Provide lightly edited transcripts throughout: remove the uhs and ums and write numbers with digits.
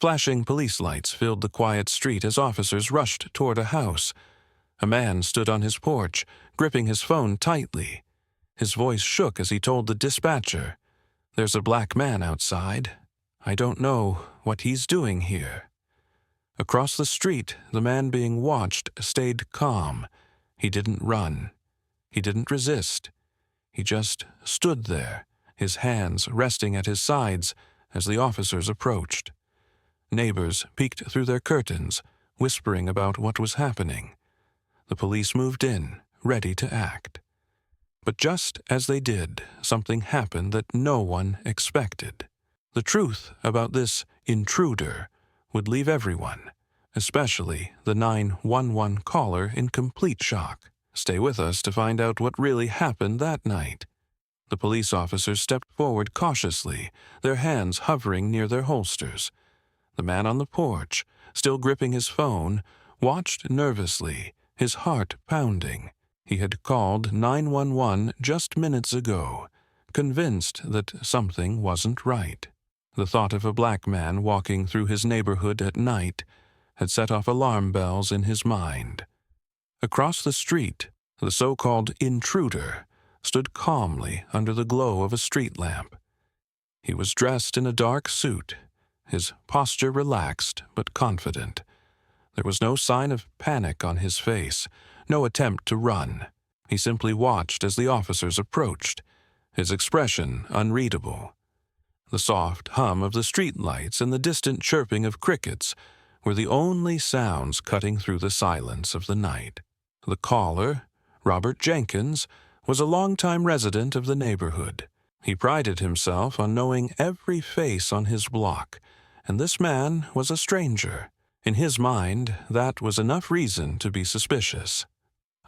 Flashing police lights filled the quiet street as officers rushed toward a house. A man stood on his porch, gripping his phone tightly. His voice shook as he told the dispatcher, "There's a black man outside. I don't know what he's doing here." Across the street, the man being watched stayed calm. He didn't run. He didn't resist. He just stood there, his hands resting at his sides as the officers approached. Neighbors peeked through their curtains, whispering about what was happening. The police moved in, ready to act. But just as they did, something happened that no one expected. The truth about this intruder would leave everyone, especially the 911 caller, in complete shock. Stay with us to find out what really happened that night. The police officers stepped forward cautiously, their hands hovering near their holsters. The man on the porch, still gripping his phone, watched nervously, his heart pounding. He had called 911 just minutes ago, convinced that something wasn't right. The thought of a black man walking through his neighborhood at night had set off alarm bells in his mind. Across the street, the so-called intruder stood calmly under the glow of a street lamp. He was dressed in a dark suit, his posture relaxed but confident. There was no sign of panic on his face, no attempt to run. He simply watched as the officers approached, his expression unreadable. The soft hum of the streetlights and the distant chirping of crickets were the only sounds cutting through the silence of the night. The caller, Robert Jenkins, was a longtime resident of the neighborhood. He prided himself on knowing every face on his block, and this man was a stranger. In his mind, that was enough reason to be suspicious.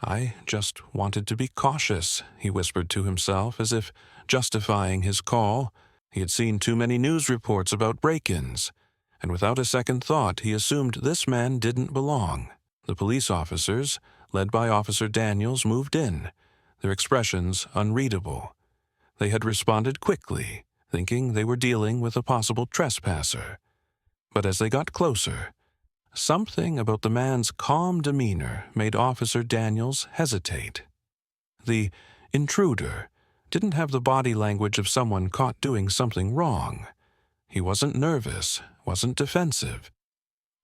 "I just wanted to be cautious," he whispered to himself, as if justifying his call. He had seen too many news reports about break-ins, and without a second thought he assumed this man didn't belong. The police officers, led by Officer Daniels, moved in, their expressions unreadable. They had responded quickly, thinking they were dealing with a possible trespasser. But as they got closer, something about the man's calm demeanor made Officer Daniels hesitate. The intruder didn't have the body language of someone caught doing something wrong. He wasn't nervous, wasn't defensive.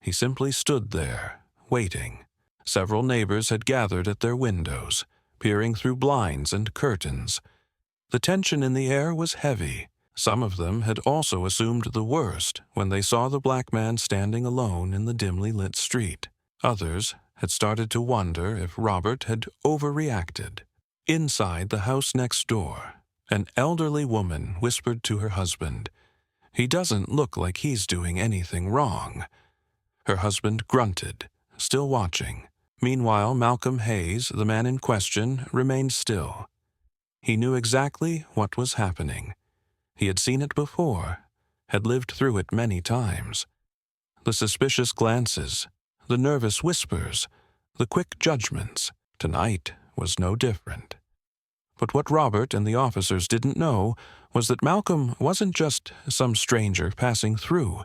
He simply stood there, waiting. Several neighbors had gathered at their windows, peering through blinds and curtains. The tension in the air was heavy. Some of them had also assumed the worst when they saw the black man standing alone in the dimly lit street. Others had started to wonder if Robert had overreacted. Inside the house next door, an elderly woman whispered to her husband, "He doesn't look like he's doing anything wrong." Her husband grunted, still watching. Meanwhile, Malcolm Hayes, the man in question, remained still. He knew exactly what was happening. He had seen it before, had lived through it many times. The suspicious glances, the nervous whispers, the quick judgments. Tonight was no different. But what Robert and the officers didn't know was that Malcolm wasn't just some stranger passing through.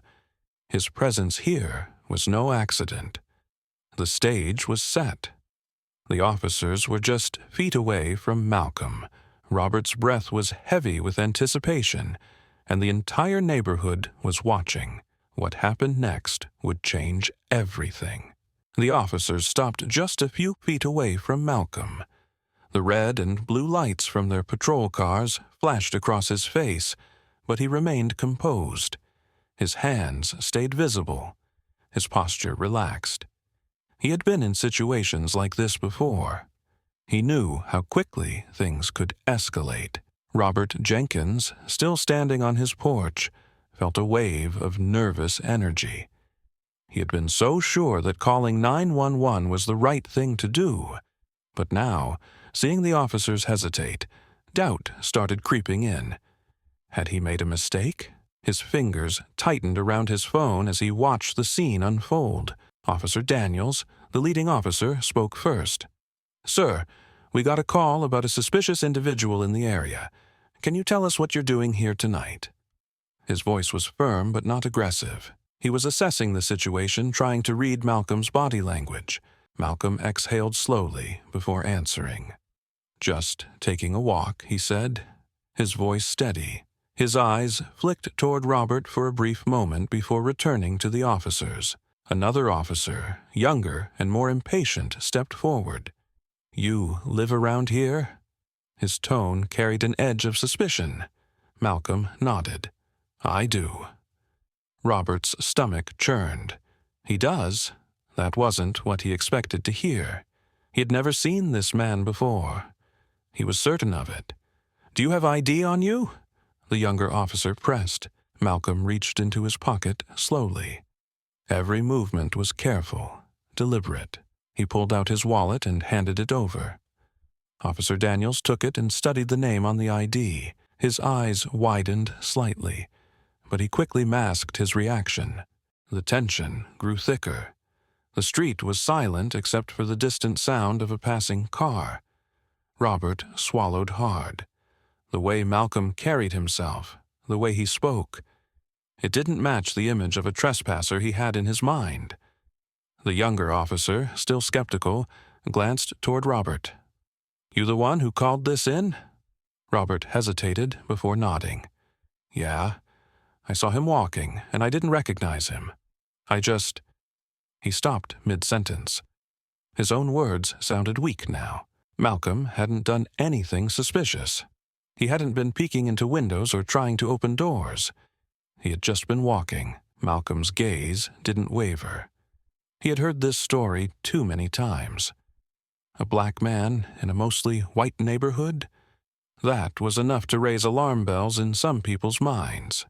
His presence here was no accident. The stage was set. The officers were just feet away from Malcolm. Robert's breath was heavy with anticipation, and the entire neighborhood was watching. What happened next would change everything. The officers stopped just a few feet away from Malcolm. The red and blue lights from their patrol cars flashed across his face, but he remained composed. His hands stayed visible, his posture relaxed. He had been in situations like this before. He knew how quickly things could escalate. Robert Jenkins, still standing on his porch, felt a wave of nervous energy. He had been so sure that calling 911 was the right thing to do. But now, seeing the officers hesitate, doubt started creeping in. Had he made a mistake? His fingers tightened around his phone as he watched the scene unfold. Officer Daniels, the leading officer, spoke first. "Sir, we got a call about a suspicious individual in the area. Can you tell us what you're doing here tonight?" His voice was firm but not aggressive. He was assessing the situation, trying to read Malcolm's body language. Malcolm exhaled slowly before answering. "Just taking a walk," he said, his voice steady. His eyes flicked toward Robert for a brief moment before returning to the officers. Another officer, younger and more impatient, stepped forward. "You live around here?" His tone carried an edge of suspicion. Malcolm nodded. "I do." Robert's stomach churned. "He does?" That wasn't what he expected to hear. He had never seen this man before. He was certain of it. "Do you have ID on you?" The younger officer pressed. Malcolm reached into his pocket slowly. Every movement was careful, deliberate. He pulled out his wallet and handed it over. Officer Daniels took it and studied the name on the ID. His eyes widened slightly, but he quickly masked his reaction. The tension grew thicker. The street was silent except for the distant sound of a passing car. Robert swallowed hard. The way Malcolm carried himself, the way he spoke, it didn't match the image of a trespasser he had in his mind. The younger officer, still skeptical, glanced toward Robert. "You the one who called this in?" Robert hesitated before nodding. "Yeah. I saw him walking, and I didn't recognize him. He stopped mid-sentence. His own words sounded weak now. Malcolm hadn't done anything suspicious. He hadn't been peeking into windows or trying to open doors. He had just been walking. Malcolm's gaze didn't waver. He had heard this story too many times. A black man in a mostly white neighborhood? That was enough to raise alarm bells in some people's minds.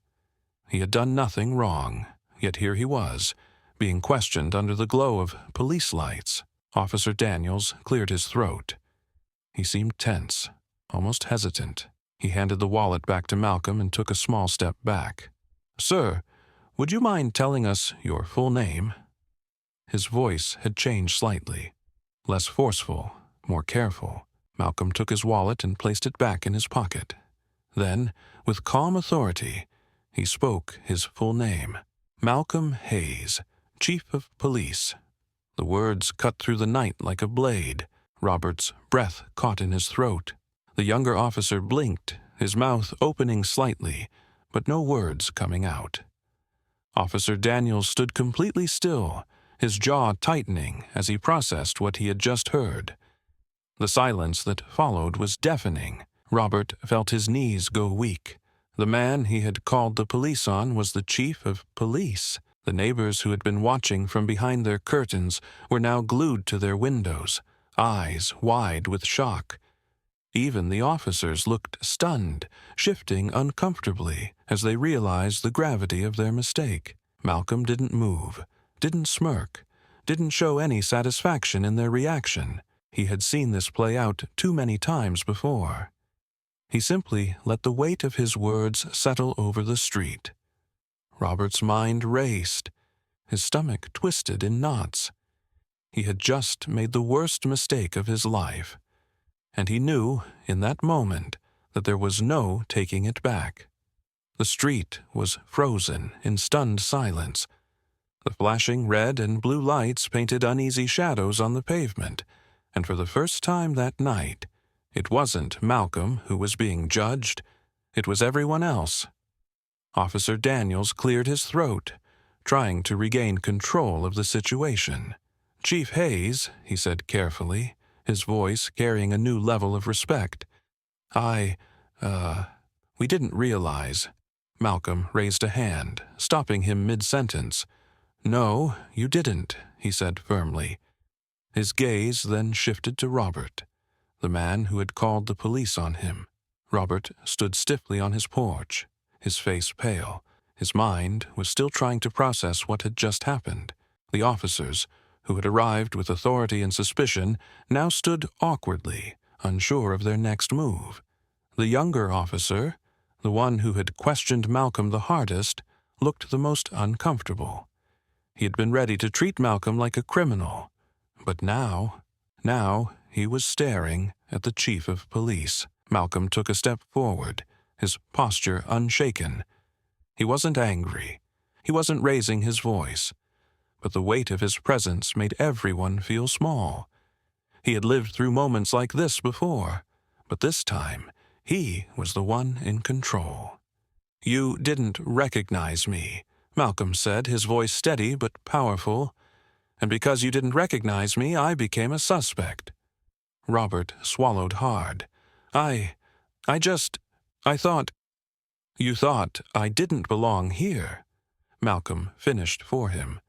He had done nothing wrong, yet here he was, being questioned under the glow of police lights. Officer Daniels cleared his throat. He seemed tense, almost hesitant. He handed the wallet back to Malcolm and took a small step back. "Sir, would you mind telling us your full name?" His voice had changed slightly. Less forceful, more careful. Malcolm took his wallet and placed it back in his pocket. Then, with calm authority, he spoke his full name. "Malcolm Hayes, Chief of Police." The words cut through the night like a blade. Robert's breath caught in his throat. The younger officer blinked, his mouth opening slightly, but no words coming out. Officer Daniels stood completely still, his jaw tightening as he processed what he had just heard. The silence that followed was deafening. Robert felt his knees go weak. The man he had called the police on was the chief of police. The neighbors who had been watching from behind their curtains were now glued to their windows, eyes wide with shock. Even the officers looked stunned, shifting uncomfortably as they realized the gravity of their mistake. Malcolm didn't move, didn't smirk, didn't show any satisfaction in their reaction. He had seen this play out too many times before. He simply let the weight of his words settle over the street. Robert's mind raced. His stomach twisted in knots. He had just made the worst mistake of his life. And he knew, in that moment, that there was no taking it back. The street was frozen in stunned silence. The flashing red and blue lights painted uneasy shadows on the pavement, and for the first time that night, it wasn't Malcolm who was being judged, it was everyone else. Officer Daniels cleared his throat, trying to regain control of the situation. "Chief Hayes," he said carefully, his voice carrying a new level of respect. We didn't realize." Malcolm raised a hand, stopping him mid-sentence. "No, you didn't," he said firmly. His gaze then shifted to Robert, the man who had called the police on him. Robert stood stiffly on his porch, his face pale. His mind was still trying to process what had just happened. The officers, who had arrived with authority and suspicion, now stood awkwardly, unsure of their next move. The younger officer, the one who had questioned Malcolm the hardest, looked the most uncomfortable. He had been ready to treat Malcolm like a criminal, but now he was staring at the chief of police. Malcolm took a step forward, his posture unshaken. He wasn't angry. He wasn't raising his voice, but the weight of his presence made everyone feel small. He had lived through moments like this before, but this time he was the one in control. "You didn't recognize me," Malcolm said, his voice steady but powerful. "And because you didn't recognize me, I became a suspect." Robert swallowed hard. I thought—" "You thought I didn't belong here," Malcolm finished for him.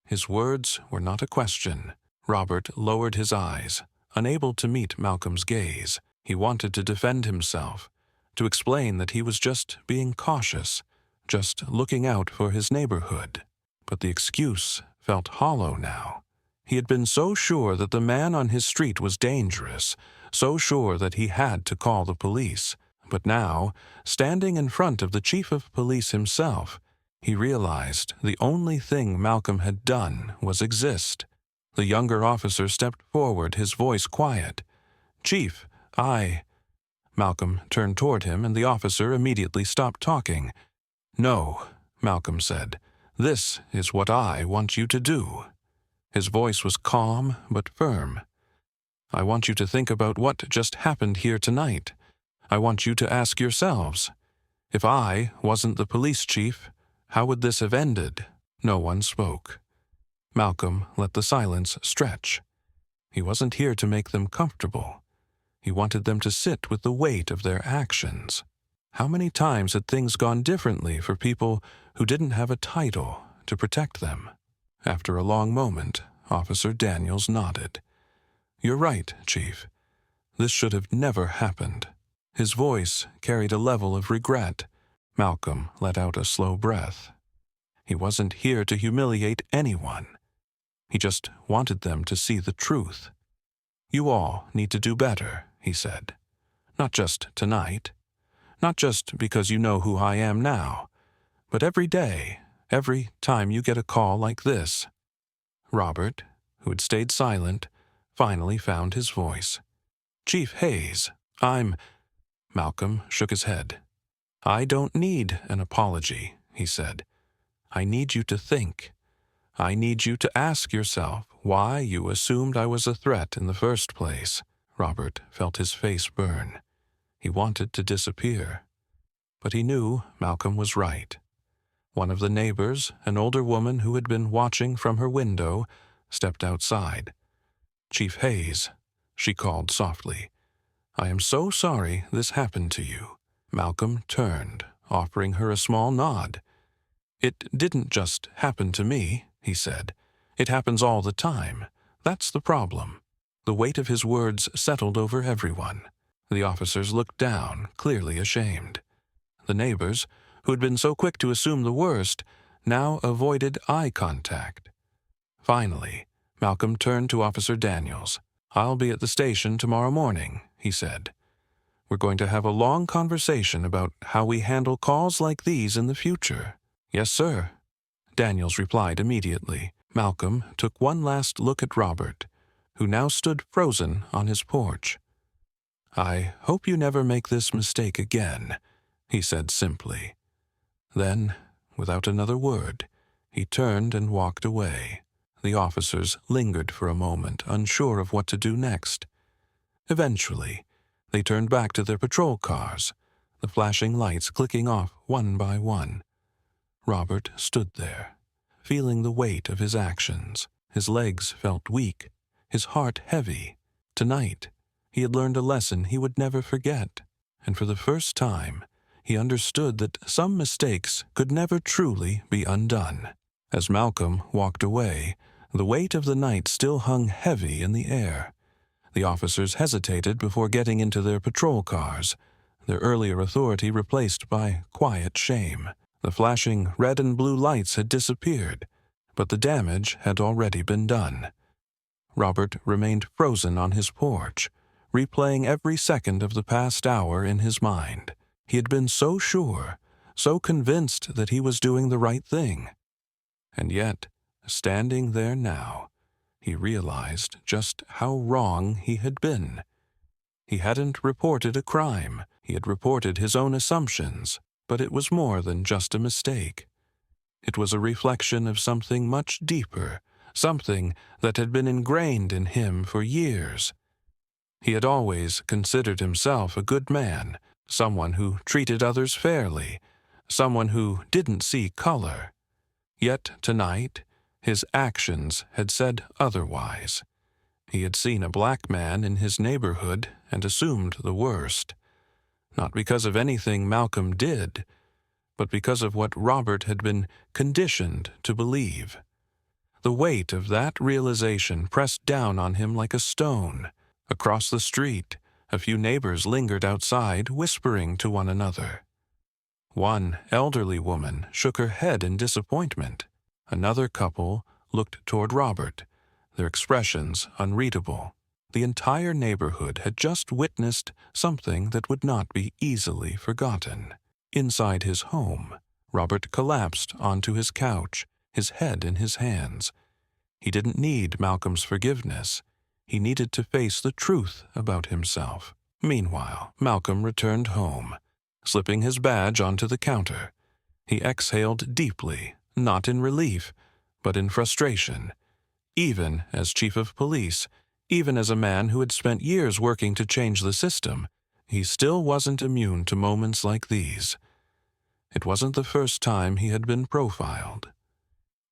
His words were not a question. Robert lowered his eyes, unable to meet Malcolm's gaze. He wanted to defend himself, to explain that he was just being cautious, just looking out for his neighborhood. But the excuse felt hollow now. He had been so sure that the man on his street was dangerous, so sure that he had to call the police. But now, standing in front of the chief of police himself, he realized the only thing Malcolm had done was exist. The younger officer stepped forward, his voice quiet. "Chief, Malcolm turned toward him, and the officer immediately stopped talking. "No," Malcolm said. "This is what I want you to do." His voice was calm but firm. "I want you to think about what just happened here tonight. I want you to ask yourselves, if I wasn't the police chief, how would this have ended?" No one spoke. Malcolm let the silence stretch. He wasn't here to make them comfortable. He wanted them to sit with the weight of their actions. How many times had things gone differently for people who didn't have a title to protect them? After a long moment, Officer Daniels nodded. "You're right, Chief. This should have never happened." His voice carried a level of regret. Malcolm let out a slow breath. He wasn't here to humiliate anyone. He just wanted them to see the truth. "You all need to do better," he said. "Not just tonight. Not just because you know who I am now, but every day, every time you get a call like this." Robert, who had stayed silent, finally found his voice. "Chief Hayes, Malcolm shook his head. "I don't need an apology," he said. "I need you to think. I need you to ask yourself why you assumed I was a threat in the first place." Robert felt his face burn. He wanted to disappear. But he knew Malcolm was right. One of the neighbors, an older woman who had been watching from her window, stepped outside. "Chief Hayes," she called softly, "I am so sorry this happened to you." Malcolm turned, offering her a small nod. "It didn't just happen to me," he said. "It happens all the time. That's the problem." The weight of his words settled over everyone. The officers looked down, clearly ashamed. The neighbors, who had been so quick to assume the worst, now avoided eye contact. Finally, Malcolm turned to Officer Daniels. "I'll be at the station tomorrow morning," he said. "We're going to have a long conversation about how we handle calls like these in the future." "Yes, sir," Daniels replied immediately. Malcolm took one last look at Robert, who now stood frozen on his porch. "I hope you never make this mistake again," he said simply. Then, without another word, he turned and walked away. The officers lingered for a moment, unsure of what to do next. Eventually, they turned back to their patrol cars, the flashing lights clicking off one by one. Robert stood there, feeling the weight of his actions. His legs felt weak, his heart heavy. Tonight, he had learned a lesson he would never forget, and for the first time, he understood that some mistakes could never truly be undone. As Malcolm walked away, the weight of the night still hung heavy in the air. The officers hesitated before getting into their patrol cars, their earlier authority replaced by quiet shame. The flashing red and blue lights had disappeared, but the damage had already been done. Robert remained frozen on his porch, replaying every second of the past hour in his mind. He had been so sure, so convinced that he was doing the right thing. And yet, standing there now, he realized just how wrong he had been. He hadn't reported a crime. He had reported his own assumptions, but it was more than just a mistake. It was a reflection of something much deeper, something that had been ingrained in him for years. He had always considered himself a good man, someone who treated others fairly, someone who didn't see color. Yet tonight, his actions had said otherwise. He had seen a black man in his neighborhood and assumed the worst. Not because of anything Malcolm did, but because of what Robert had been conditioned to believe. The weight of that realization pressed down on him like a stone. Across the street, a few neighbors lingered outside, whispering to one another. One elderly woman shook her head in disappointment. Another couple looked toward Robert, their expressions unreadable. The entire neighborhood had just witnessed something that would not be easily forgotten. Inside his home, Robert collapsed onto his couch, his head in his hands. He didn't need Malcolm's forgiveness. He needed to face the truth about himself. Meanwhile, Malcolm returned home, slipping his badge onto the counter. He exhaled deeply, not in relief, but in frustration. Even as chief of police, even as a man who had spent years working to change the system, he still wasn't immune to moments like these. It wasn't the first time he had been profiled.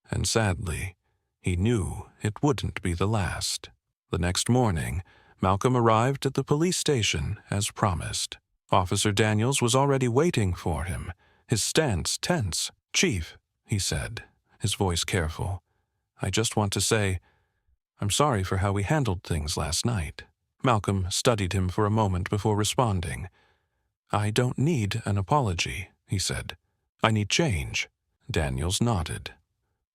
And sadly, he knew it wouldn't be the last. The next morning, Malcolm arrived at the police station as promised. Officer Daniels was already waiting for him, his stance tense. "Chief," he said, his voice careful, "I just want to say, I'm sorry for how we handled things last night." Malcolm studied him for a moment before responding. "I don't need an apology," he said. "I need change." Daniels nodded.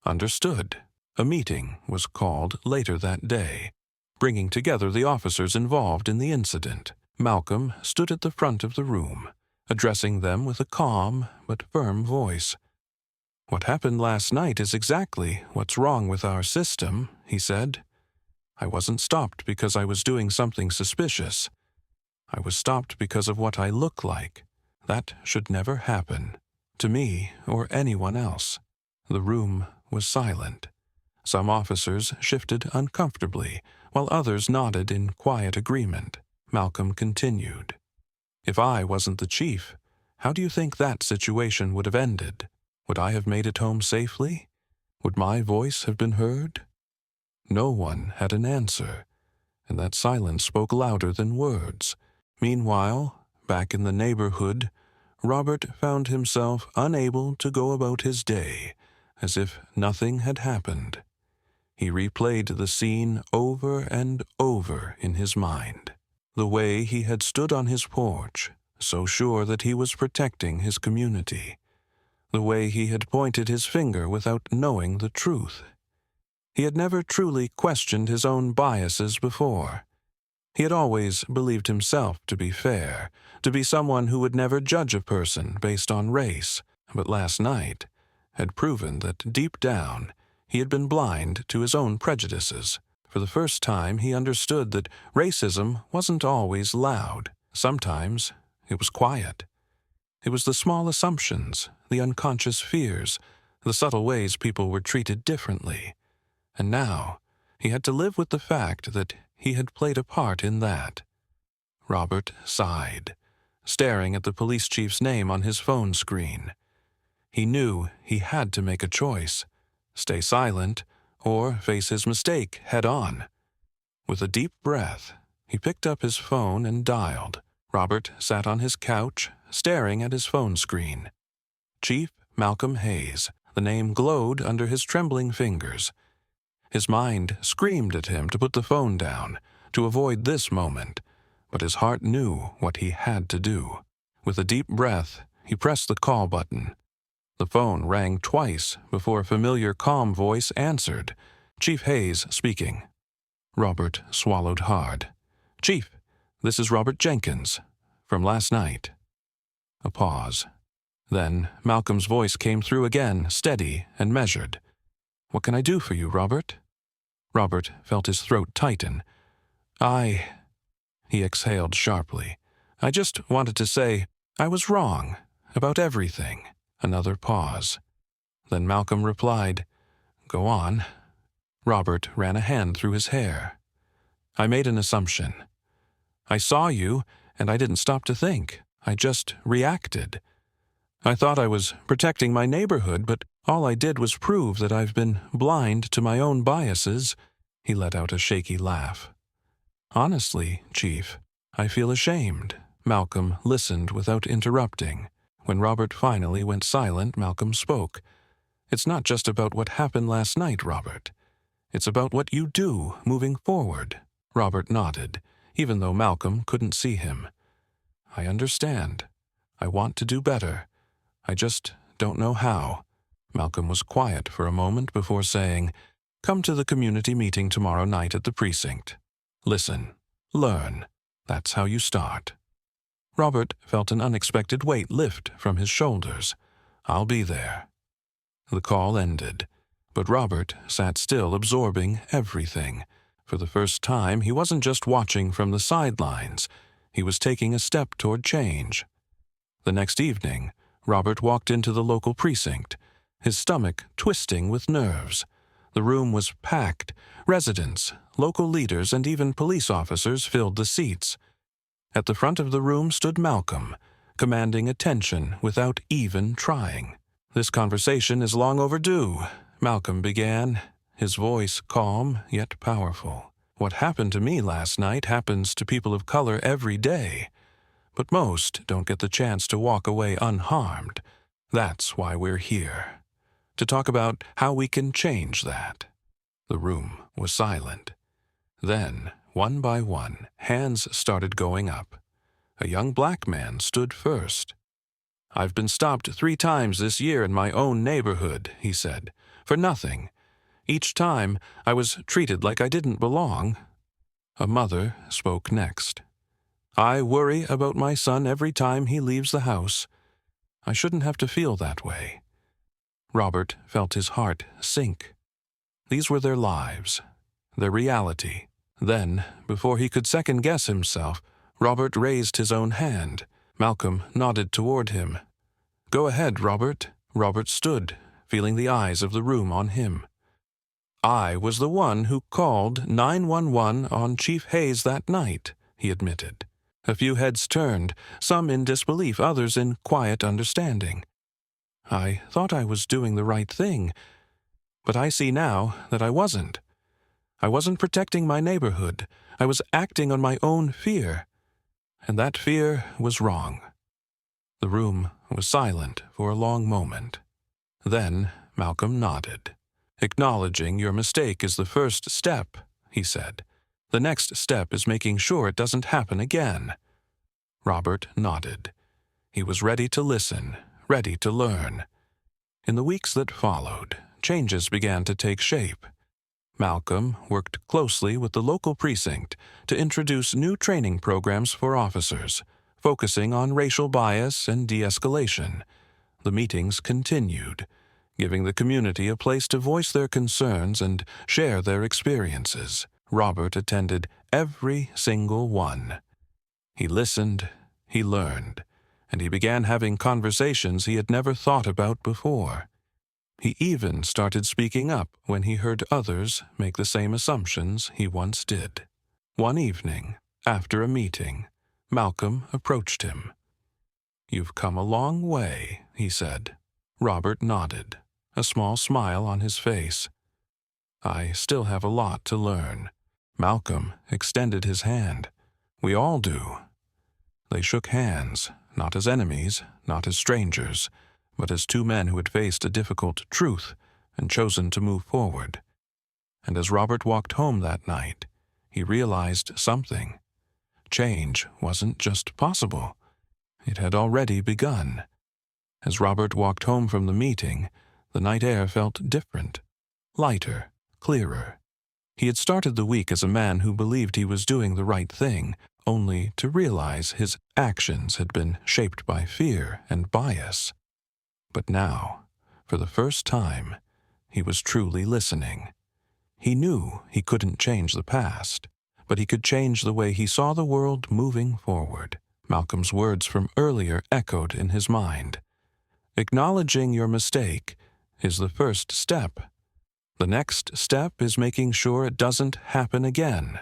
Understood. A meeting was called later that day, bringing together the officers involved in the incident. Malcolm stood at the front of the room, addressing them with a calm but firm voice. "What happened last night is exactly what's wrong with our system," he said. "I wasn't stopped because I was doing something suspicious. I was stopped because of what I look like. That should never happen, to me or anyone else." The room was silent. Some officers shifted uncomfortably, while others nodded in quiet agreement. Malcolm continued. "If I wasn't the chief, how do you think that situation would have ended? Would I have made it home safely? Would my voice have been heard?" No one had an answer, and that silence spoke louder than words. Meanwhile, back in the neighborhood, Robert found himself unable to go about his day, as if nothing had happened. He replayed the scene over and over in his mind. The way he had stood on his porch, so sure that he was protecting his community. The way he had pointed his finger without knowing the truth. He had never truly questioned his own biases before. He had always believed himself to be fair, to be someone who would never judge a person based on race, but last night had proven that deep down he had been blind to his own prejudices. For the first time he understood that racism wasn't always loud. Sometimes it was quiet. It was the small assumptions, the unconscious fears, the subtle ways people were treated differently. And now he had to live with the fact that he had played a part in that. Robert sighed, staring at the police chief's name on his phone screen. He knew he had to make a choice, stay silent or face his mistake head on. With a deep breath, he picked up his phone and dialed. Robert sat on his couch, staring at his phone screen. Chief Malcolm Hayes. The name glowed under his trembling fingers. His mind screamed at him to put the phone down, to avoid this moment, but his heart knew what he had to do. With a deep breath, he pressed the call button. The phone rang twice before a familiar, calm voice answered. Chief Hayes speaking. Robert swallowed hard. "Chief, this is Robert Jenkins, from last night." A pause. Then Malcolm's voice came through again, steady and measured. "What can I do for you, Robert?" Robert felt his throat tighten. He exhaled sharply. "I just wanted to say I was wrong about everything." Another pause. Then Malcolm replied, "Go on." Robert ran a hand through his hair. "I made an assumption. I saw you, and I didn't stop to think. I just reacted. I thought I was protecting my neighborhood, but all I did was prove that I've been blind to my own biases." He let out a shaky laugh. "Honestly, Chief, I feel ashamed." Malcolm listened without interrupting. When Robert finally went silent, Malcolm spoke. "It's not just about what happened last night, Robert. It's about what you do moving forward." Robert nodded, even though Malcolm couldn't see him. "I understand. I want to do better. I just don't know how." Malcolm was quiet for a moment before saying, "Come to the community meeting tomorrow night at the precinct. Listen, learn. That's how you start." Robert felt an unexpected weight lift from his shoulders. "I'll be there." The call ended, but Robert sat still, absorbing everything. For the first time, he wasn't just watching from the sidelines. He was taking a step toward change. The next evening, Robert walked into the local precinct, his stomach twisting with nerves. The room was packed. Residents, local leaders, and even police officers filled the seats. At the front of the room stood Malcolm, commanding attention without even trying. "This conversation is long overdue," Malcolm began, his voice calm yet powerful. "What happened to me last night happens to people of color every day, but most don't get the chance to walk away unharmed. That's why we're here, to talk about how we can change that." The room was silent. Then, one by one, hands started going up. A young black man stood first. "I've been stopped 3 times this year in my own neighborhood," he said, "for nothing. Each time, I was treated like I didn't belong." A mother spoke next. "I worry about my son every time he leaves the house. I shouldn't have to feel that way." Robert felt his heart sink. These were their lives, their reality. Then, before he could second-guess himself, Robert raised his own hand. Malcolm nodded toward him. "Go ahead, Robert." Robert stood, feeling the eyes of the room on him. "I was the one who called 911 on Chief Hayes that night," he admitted. A few heads turned, some in disbelief, others in quiet understanding. "I thought I was doing the right thing, but I see now that I wasn't. I wasn't protecting my neighborhood. I was acting on my own fear. And that fear was wrong." The room was silent for a long moment. Then Malcolm nodded. "Acknowledging your mistake is the first step," he said. "The next step is making sure it doesn't happen again." Robert nodded. He was ready to listen, ready to learn. In the weeks that followed, changes began to take shape. Malcolm worked closely with the local precinct to introduce new training programs for officers, focusing on racial bias and de-escalation. The meetings continued, giving the community a place to voice their concerns and share their experiences. Robert attended every single one. He listened, he learned, and he began having conversations he had never thought about before. He even started speaking up when he heard others make the same assumptions he once did. One evening, after a meeting, Malcolm approached him. "You've come a long way," he said. Robert nodded, a small smile on his face. "I still have a lot to learn." Malcolm extended his hand. "We all do." They shook hands, not as enemies, not as strangers, but as 2 men who had faced a difficult truth and chosen to move forward. And as Robert walked home that night, he realized something. Change wasn't just possible. It had already begun. As Robert walked home from the meeting, the night air felt different, lighter, clearer. He had started the week as a man who believed he was doing the right thing, only to realize his actions had been shaped by fear and bias. But now, for the first time, he was truly listening. He knew he couldn't change the past, but he could change the way he saw the world moving forward. Malcolm's words from earlier echoed in his mind. "Acknowledging your mistake is the first step. The next step is making sure it doesn't happen again.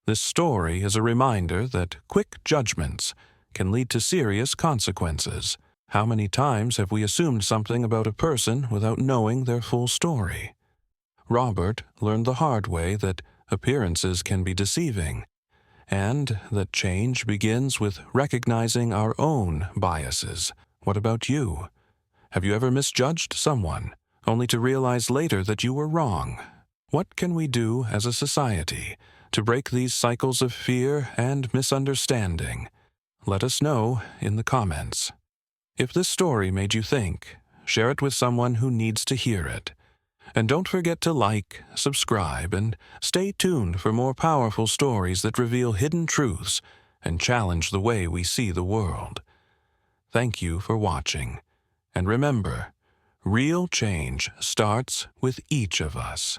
This story is a reminder that quick judgments can lead to serious consequences. How many times have we assumed something about a person without knowing their full story? Robert learned the hard way that appearances can be deceiving, and that change begins with recognizing our own biases. What about you? Have you ever misjudged someone, only to realize later that you were wrong? What can we do as a society to break these cycles of fear and misunderstanding? Let us know in the comments. If this story made you think, share it with someone who needs to hear it. And don't forget to like, subscribe, and stay tuned for more powerful stories that reveal hidden truths and challenge the way we see the world. Thank you for watching. And remember, real change starts with each of us.